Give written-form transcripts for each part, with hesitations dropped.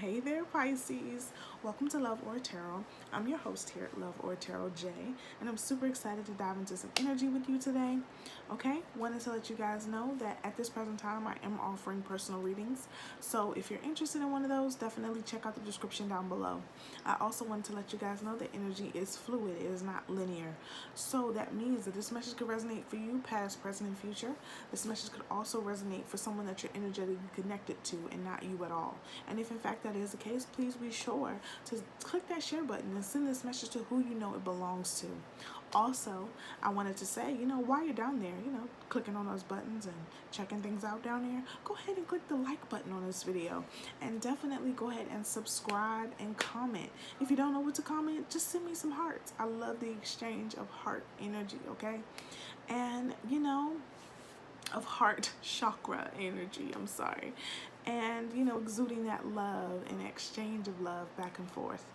Hey there, Pisces. Welcome to Love or Tarot. I'm your host here at Love or Tarot, Jay, and I'm super excited to dive into some energy with you today. Okay, wanted to let you guys know that at this present time, I am offering personal readings. So if you're interested in one of those, definitely check out the description down below. I also wanted to let you guys know that energy is fluid. It is not linear. So that means that this message could resonate for you, past, present, and future. This message could also resonate for someone that you're energetically connected to and not you at all. And if in fact that is the case, please be sure to click that share button and send this message to who you know it belongs to. Also, I wanted to say, while you're down there, clicking on those buttons and checking things out down there, go ahead and click the like button on this video. And definitely go ahead and subscribe and comment. If you don't know what to comment, just send me some hearts. I love the exchange of heart energy, okay? And, of heart chakra energy, and exuding that love and exchange of love back and forth.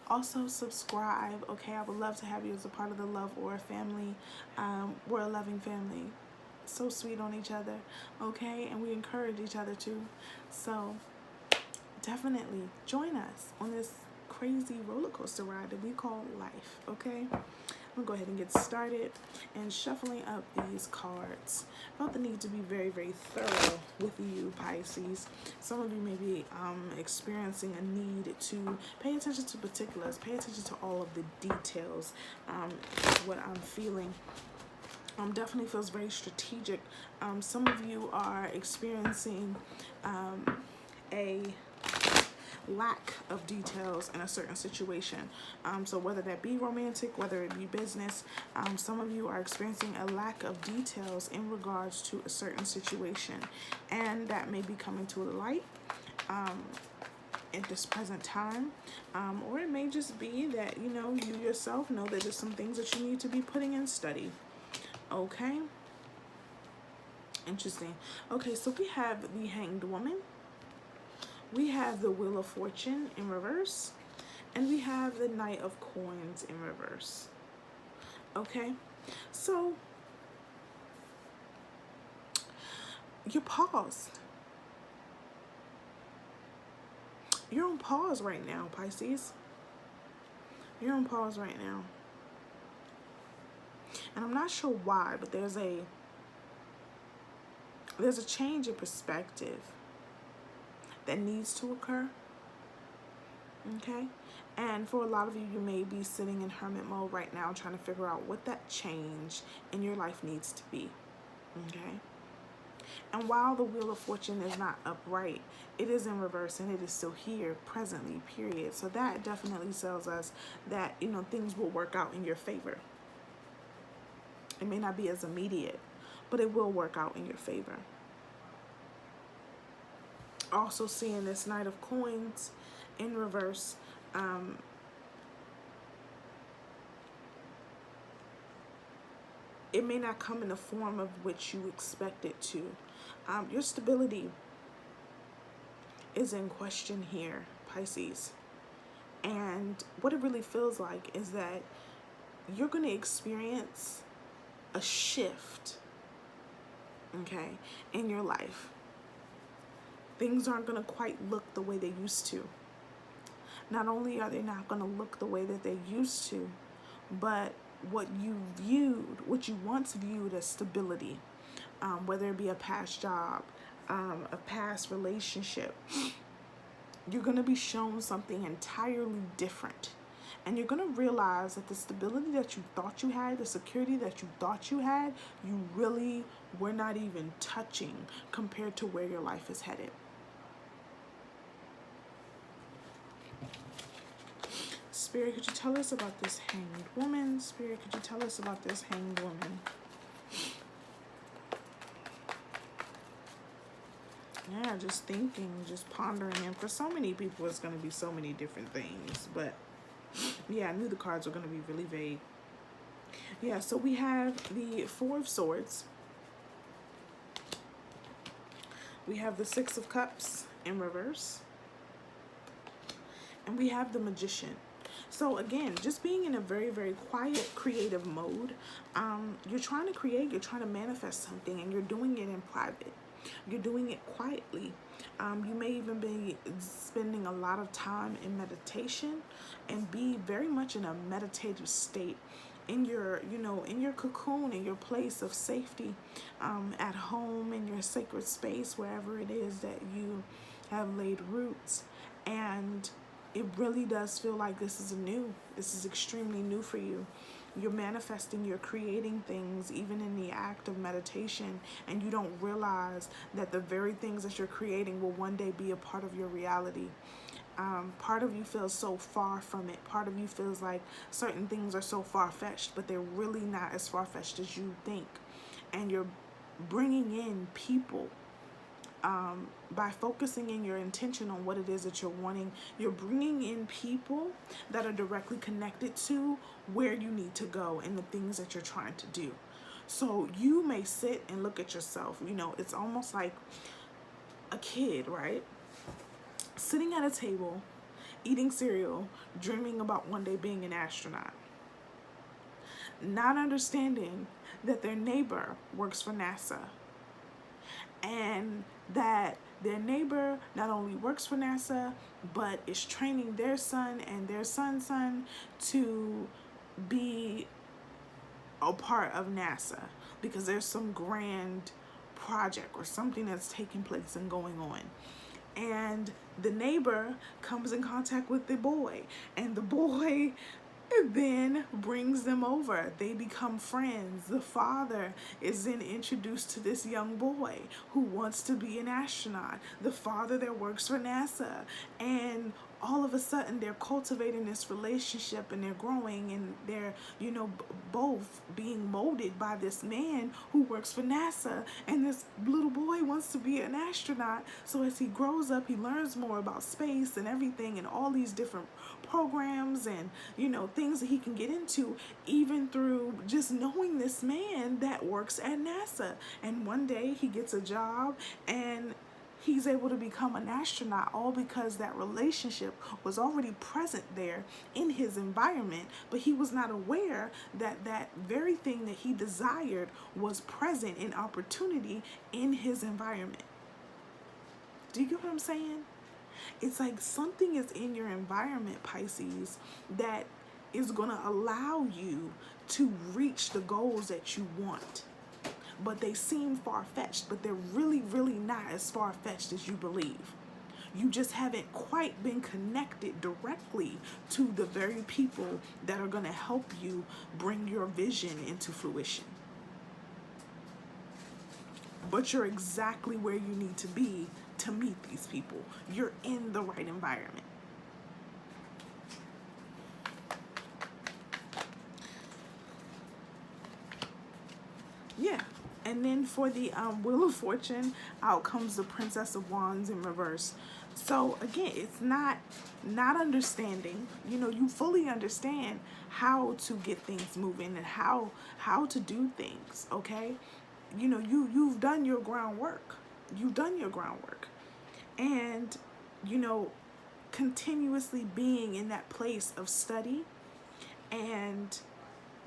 Also subscribe, okay? I would love to have you as a part of the Love Aura family. We're a loving family, so sweet on each other, okay? And we encourage each other too. So definitely join us on this crazy roller coaster ride that we call life, okay? I'm gonna go ahead and get started and shuffling up these cards. Felt the need to be very, very thorough with you, Pisces. Some of you may be experiencing a need to pay attention to particulars, pay attention to all of the details. What I'm feeling definitely feels very strategic. Some of you are experiencing a lack of details in a certain situation. So whether that be romantic, whether it be business, some of you are experiencing a lack of details in regards to a certain situation, and that may be coming to the light at this present time, or it may just be that you yourself know that there's some things that you need to be putting in study. Okay, interesting. Okay, so we have the Hanged Woman, we have the Wheel of Fortune in reverse, and we have the Knight of Coins in reverse. Okay, so you're paused. You're on pause right now, Pisces. You're on pause right now. And I'm not sure why, but there's a change in perspective that needs to occur. Okay, and for a lot of you, you may be sitting in hermit mode right now trying to figure out what that change in your life needs to be. Okay, and while the Wheel of Fortune is not upright, it is in reverse and it is still here presently, period. So that definitely tells us that things will work out in your favor. It may not be as immediate, but it will work out in your favor. Also seeing this Knight of Coins in reverse, it may not come in the form of which you expect it to. Your stability is in question here, Pisces. And what it really feels like is that you're going to experience a shift, okay, in your life. Things aren't going to quite look the way they used to. Not only are they not going to look the way that they used to, but what you once viewed as stability, whether it be a past job, a past relationship, you're going to be shown something entirely different. And you're going to realize that the stability that you thought you had, the security that you thought you had, you really were not even touching compared to where your life is headed. Spirit, could you tell us about this Hanged Woman? Spirit, could you tell us about this Hanged Woman? Yeah, just thinking, just pondering. And for so many people, it's going to be so many different things. But yeah, I knew the cards were going to be really vague. Yeah, so we have the Four of Swords. We have the Six of Cups in reverse. And we have the Magician. So again, just being in a very, very quiet, creative mode. You're trying to create, you're trying to manifest something, and you're doing it in private. You're doing it quietly. You may even be spending a lot of time in meditation and be very much in a meditative state in your, in your cocoon, in your place of safety, at home, in your sacred space, wherever it is that you have laid roots. And it really does feel like this is extremely new for you. You're manifesting, you're creating things even in the act of meditation, and you don't realize that the very things that you're creating will one day be a part of your reality. Part of you feels so far from it. Part of you feels like certain things are so far-fetched, but they're really not as far-fetched as you think. And you're bringing in people. By focusing in your intention on what it is that you're wanting, you're bringing in people that are directly connected to where you need to go and the things that you're trying to do. So you may sit and look at yourself. It's almost like a kid, right? Sitting at a table, eating cereal, dreaming about one day being an astronaut. Not understanding that their neighbor works for NASA. And that their neighbor not only works for NASA, but is training their son and their son's son to be a part of NASA because there's some grand project or something that's taking place and going on. And the neighbor comes in contact with the boy, and the boy then brings them over. They become friends. The father is then introduced to this young boy who wants to be an astronaut. The father that works for NASA. And all of a sudden they're cultivating this relationship and they're growing and they're, both being molded by this man who works for NASA, and this little boy wants to be an astronaut. So as he grows up, he learns more about space and everything and all these different programs and, things that he can get into, even through just knowing this man that works at NASA. And one day he gets a job and he's able to become an astronaut, all because that relationship was already present there in his environment, but he was not aware that that very thing that he desired was present in opportunity in his environment. Do you get what I'm saying? It's like something is in your environment, Pisces, that is going to allow you to reach the goals that you want. But they seem far-fetched, but they're really, really not as far-fetched as you believe. You just haven't quite been connected directly to the very people that are going to help you bring your vision into fruition. But you're exactly where you need to be to meet these people. You're in the right environment. Yeah. And then for the Wheel of Fortune, out comes the Princess of Wands in reverse. So again, it's not understanding. You fully understand how to get things moving and how to do things, okay? You've done your groundwork. And, continuously being in that place of study and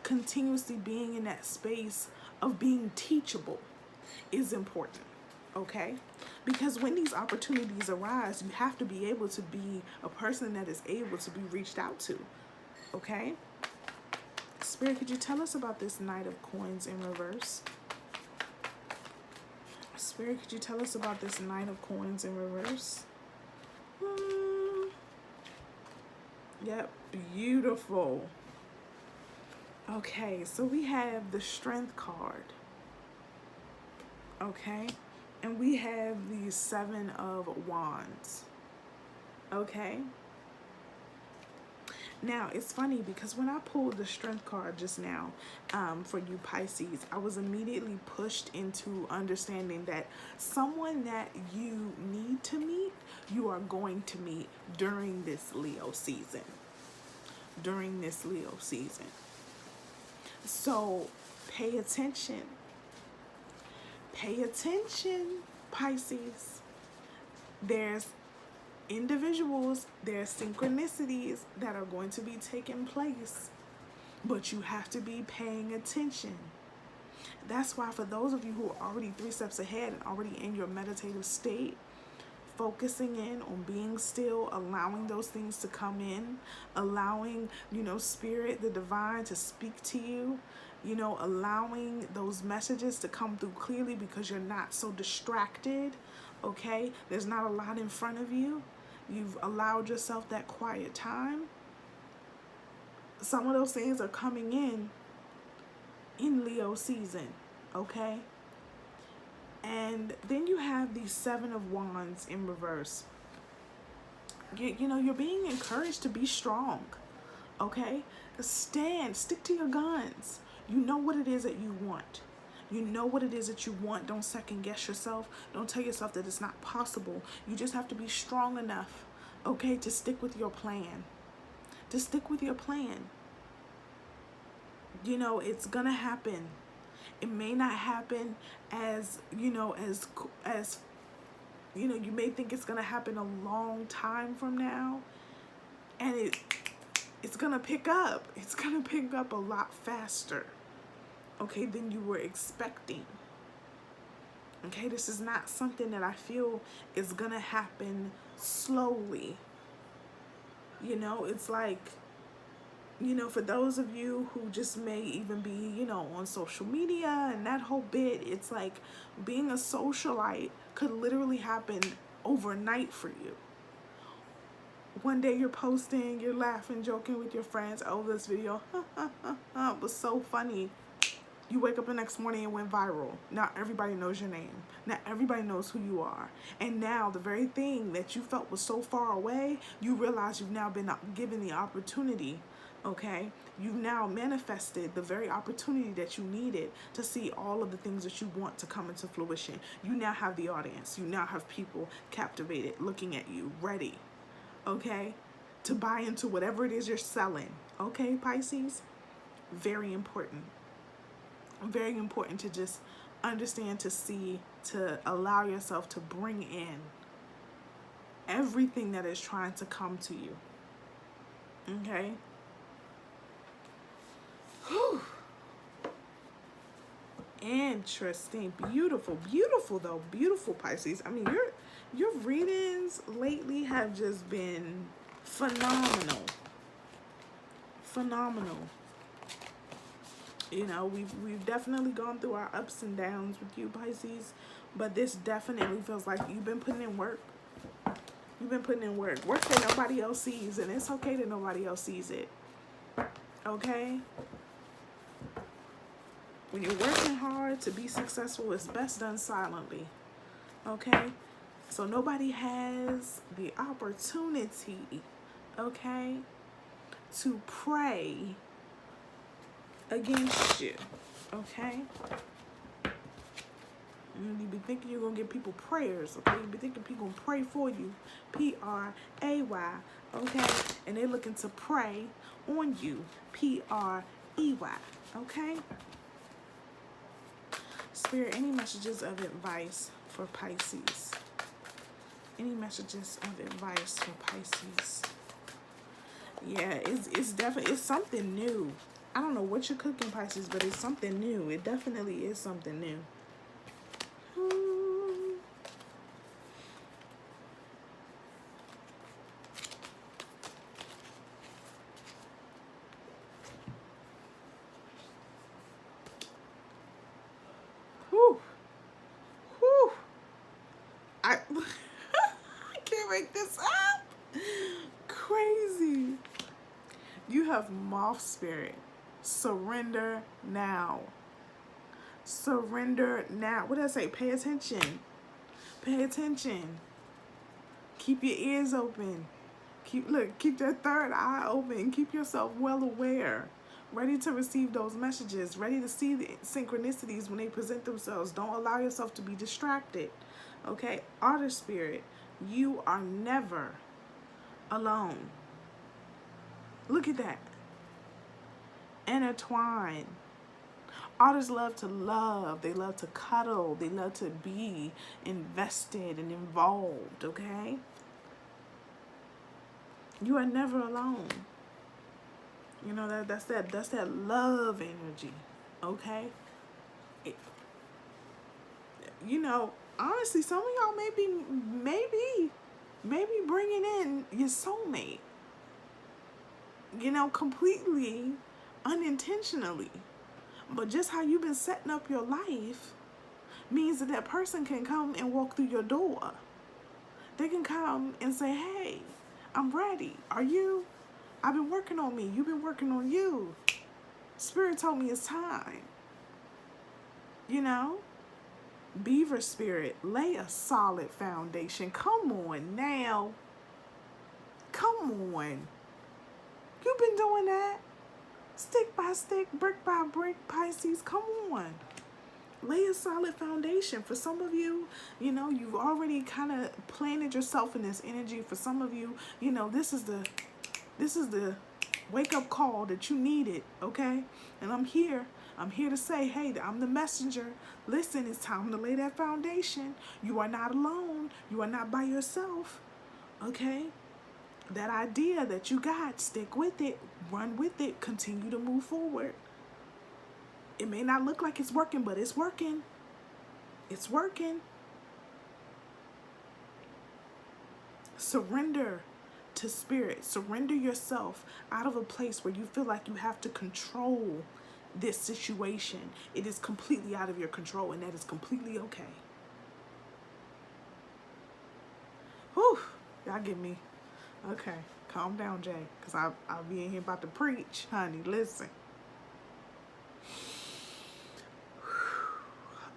continuously being in that space of being teachable is important, okay? Because when these opportunities arise, you have to be able to be a person that is able to be reached out to, okay? Spirit, could you tell us about this Knight of Coins in reverse? Spirit, could you tell us about this Knight of Coins in reverse? Yep, beautiful. Okay, so we have the Strength card. Okay, and we have the Seven of Wands. Okay. Now, it's funny because when I pulled the Strength card just now for you Pisces, I was immediately pushed into understanding that someone that you need to meet, you are going to meet during this Leo season. So pay attention. Pay attention, Pisces. There's individuals, there's synchronicities that are going to be taking place, but you have to be paying attention. That's why for those of you who are already 3 steps ahead and already in your meditative state, focusing in on being still, allowing those things to come in, allowing, spirit, the divine, to speak to you, allowing those messages to come through clearly because you're not so distracted, okay? There's not a lot in front of you. You've allowed yourself that quiet time. Some of those things are coming in Leo season, okay? And then you have the 7 of Wands in reverse. You're being encouraged to be strong, okay? Stick to your guns. You know what it is that you want. You know what it is that you want. Don't second guess yourself. Don't tell yourself that it's not possible. You just have to be strong enough, okay, to stick with your plan. To stick with your plan. It's gonna happen. It may not happen as you may think it's gonna happen a long time from now, and it's gonna pick up. It's gonna pick up a lot faster, okay, than you were expecting. Okay, this is not something that I feel is gonna happen slowly. It's like, for those of you who just may even be, on social media and that whole bit, it's like being a socialite could literally happen overnight for you. One day you're posting, you're laughing, joking with your friends. Oh, this video was so funny. You wake up the next morning and went viral. Now everybody knows your name. Now everybody knows who you are. And now the very thing that you felt was so far away, you realize you've now been given the opportunity. Okay, you've now manifested the very opportunity that you needed to see all of the things that you want to come into fruition. You now have the audience. You now have people captivated, looking at you, ready, okay, to buy into whatever it is you're selling. Okay, Pisces? Very important. Very important to just understand, to see, to allow yourself to bring in everything that is trying to come to you. Okay? Whew. Interesting. Beautiful though. Beautiful, Pisces. I mean, your readings lately have just been phenomenal. We've definitely gone through our ups and downs with you, Pisces, but this definitely feels like you've been putting in work. Work that nobody else sees, and it's okay that nobody else sees it. Okay? When you're working hard to be successful, it's best done silently. Okay? So nobody has the opportunity, okay, to pray against you. Okay? You be thinking you're going to get people prayers, okay? You be thinking people going to pray for you. P-R-A-Y, okay? And they're looking to pray on you. P-R-E-Y, okay? Spirit, any messages of advice for Pisces? Any messages of advice for Pisces? Yeah, it's definitely, it's something new. I don't know what you're cooking, Pisces, but it's something new. It definitely is something new. I can't make this up. Crazy. You have moth spirit. Surrender now. Surrender now. What did I say? Pay attention. Pay attention. Keep your ears open. Keep that third eye open. Keep yourself well aware. Ready to receive those messages. Ready to see the synchronicities when they present themselves. Don't allow yourself to be distracted. Okay? Otter spirit, you are never alone. Look at that. Intertwine. Otters love to love. They love to cuddle. They love to be invested and involved, okay? You are never alone. You know, that's that love energy, okay? you know, honestly, some of y'all maybe bringing in your soulmate, you know, completely unintentionally. But just how you've been setting up your life means that that person can come and walk through your door. They can come and say, hey, I'm ready. Are you? I've been working on me. You've been working on you. Spirit told me it's time. You know? Beaver spirit, lay a solid foundation. Come on now. Come on. You've been doing that. Stick by stick, brick by brick, Pisces. Come on. Lay a solid foundation. For some of you, you know, you've already kind of planted yourself in this energy. For some of you, you know, this is the wake-up call that you needed, okay? And I'm here to say, hey, I'm the messenger. Listen, it's time to lay that foundation. You are not alone. You are not by yourself, okay? That idea that you got, stick with it, run with it, continue to move forward. It may not look like it's working, but it's working. It's working. Surrender to spirit. Surrender yourself out of a place where you feel like you have to control this situation. It is completely out of your control, and that is completely okay. Whew, y'all get me. Okay, calm down, Jay, because I'll be in here about to preach, honey. Listen.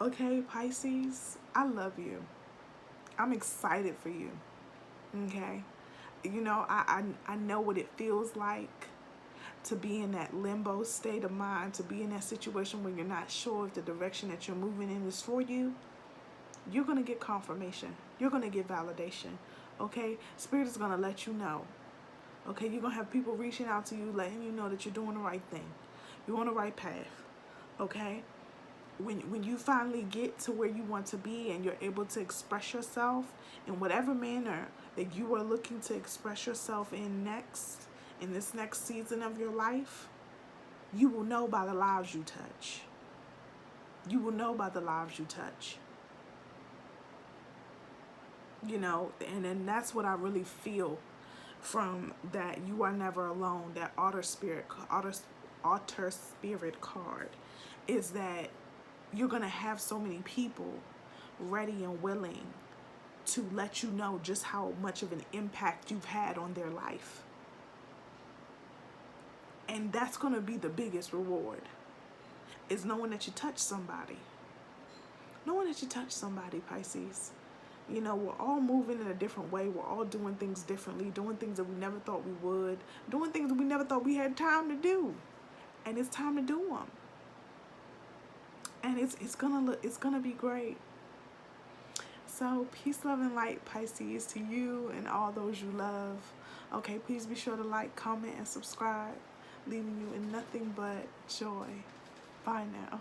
Okay, Pisces, I love you. I'm excited for you. Okay? You know, I know what it feels like to be in that limbo state of mind, to be in that situation where you're not sure if the direction that you're moving in is for you. You're going to get confirmation. You're going to get validation. Okay? Spirit is going to let you know. Okay? You're going to have people reaching out to you, letting you know that you're doing the right thing. You're on the right path. Okay? When you finally get to where you want to be and you're able to express yourself in whatever manner that you are looking to express yourself in this next season of your life, you will know by the lives you touch. You will know by the lives you touch. You know, and then that's what I really feel from that you are never alone, that outer spirit card, is that you're going to have so many people ready and willing to let you know just how much of an impact you've had on their life. And that's going to be the biggest reward, is knowing that you touched somebody. Knowing that you touched somebody, Pisces. You know, we're all moving in a different way. We're all doing things differently, doing things that we never thought we would, doing things that we never thought we had time to do. And it's time to do them. And it's gonna be great. So peace, love, and light, Pisces, to you and all those you love. Okay, please be sure to like, comment, and subscribe, leaving you in nothing but joy. Bye now.